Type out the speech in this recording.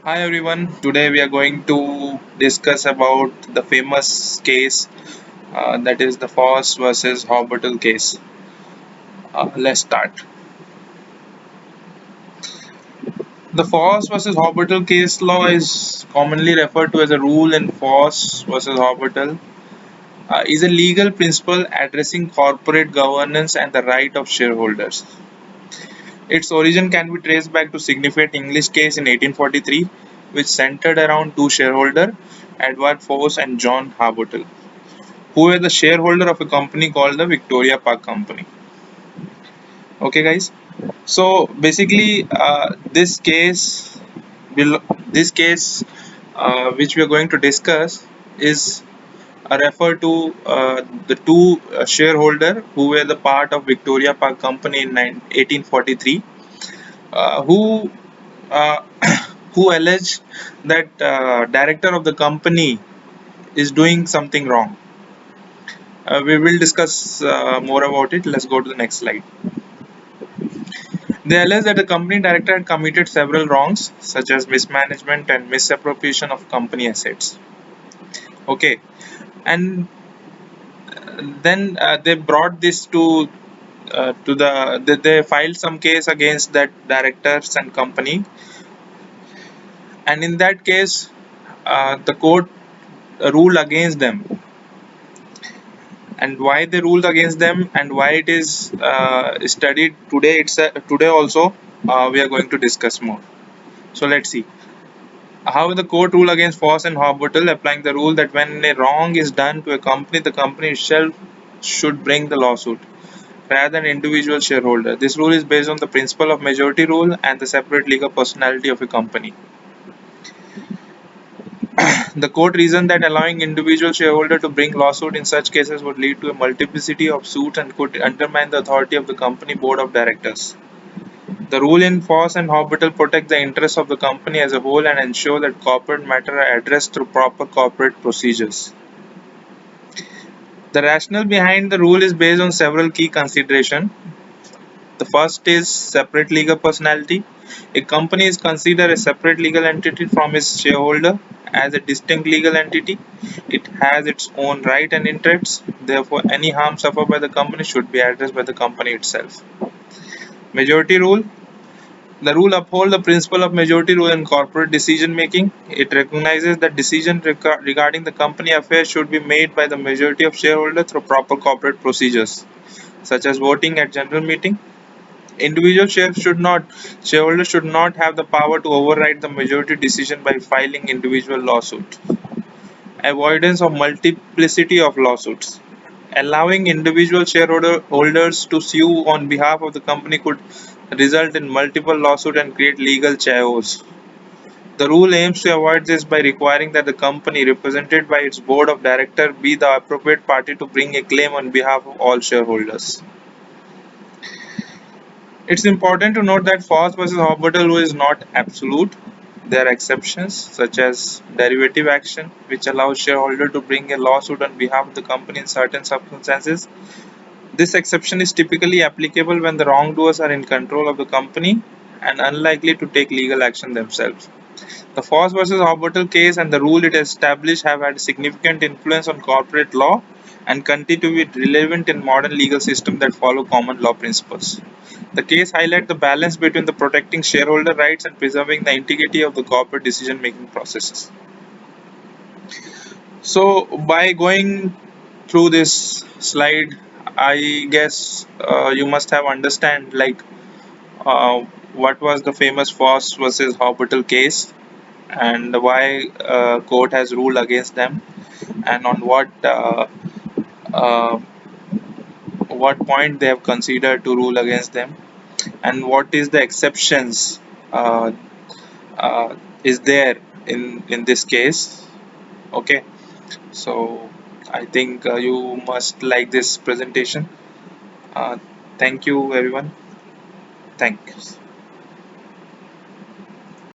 Hi everyone. Today we are going to discuss about the famous case that is the Foss versus Harbottle case. Let's start. The Foss versus Harbottle case law is commonly referred to as a rule in Foss versus Harbottle. Is a legal principle addressing corporate governance and the right of shareholders. Its origin can be traced back to significant English case in 1843, which centered around two shareholders, Edward Foss and John Harbottle, who were the shareholder of a company called the Victoria Park Company. Okay, guys. So basically, this case, which we are going to discuss, is refer to the two shareholder who were the part of Victoria Park Company in 1843, who uh, who alleged that director of the company is doing something wrong. We will discuss more about it. Let's go to the next slide. They alleged that the company director had committed several wrongs, such as mismanagement and misappropriation of company assets. Okay, and then they brought this to they filed some case against that directors and company, and in that case, the court ruled against them. And why they ruled against them and why it is studied today. Today also we are going to discuss more. So let's see. How the court ruled against Foss and Harbottle, applying the rule that when a wrong is done to a company, the company itself should bring the lawsuit rather than individual shareholder. This rule is based on the principle of majority rule and the separate legal personality of a company. The court reasoned that allowing individual shareholder to bring lawsuit in such cases would lead to a multiplicity of suits and could undermine the authority of the company board of directors. The rule in Foss and Harbottle protect the interests of the company as a whole and ensure that corporate matters are addressed through proper corporate procedures. The rationale behind the rule is based on several key considerations. The first is separate legal personality. A company is considered a separate legal entity from its shareholder. As a distinct legal entity, it has its own right and interests. Therefore, any harm suffered by the company should be addressed by the company itself. Majority rule. The rule upholds the principle of majority rule in corporate decision making. It recognizes that decisions regarding the company affairs should be made by the majority of shareholders through proper corporate procedures, such as voting at general meeting. Individual shareholders should not have the power to override the majority decision by filing individual lawsuit. Avoidance of multiplicity of lawsuits. Allowing individual shareholders to sue on behalf of the company could result in multiple lawsuits and create legal chaos. The rule aims to avoid this by requiring that the company, represented by its board of directors, be the appropriate party to bring a claim on behalf of all shareholders. It's important to note that Foss versus Harbottle rule is not absolute. There are exceptions, such as derivative action, which allows shareholder to bring a lawsuit on behalf of the company in certain circumstances. This exception is typically applicable when the wrongdoers are in control of the company and unlikely to take legal action themselves. The Foss versus Harbottle case and the rule it established have had significant influence on corporate law and continue to be relevant in modern legal systems that follow common law principles. The case highlights the balance between the protecting shareholder rights and preserving the integrity of the corporate decision-making processes. So, by going through this slide, I guess you must have understand like what was the famous Foss versus Harbottle case and why court has ruled against them and on uh, what point they have considered to rule against them and what is the exceptions uh, is there in this case. Okay, so I think you must like this presentation. uh, Thank you everyone. Thanks.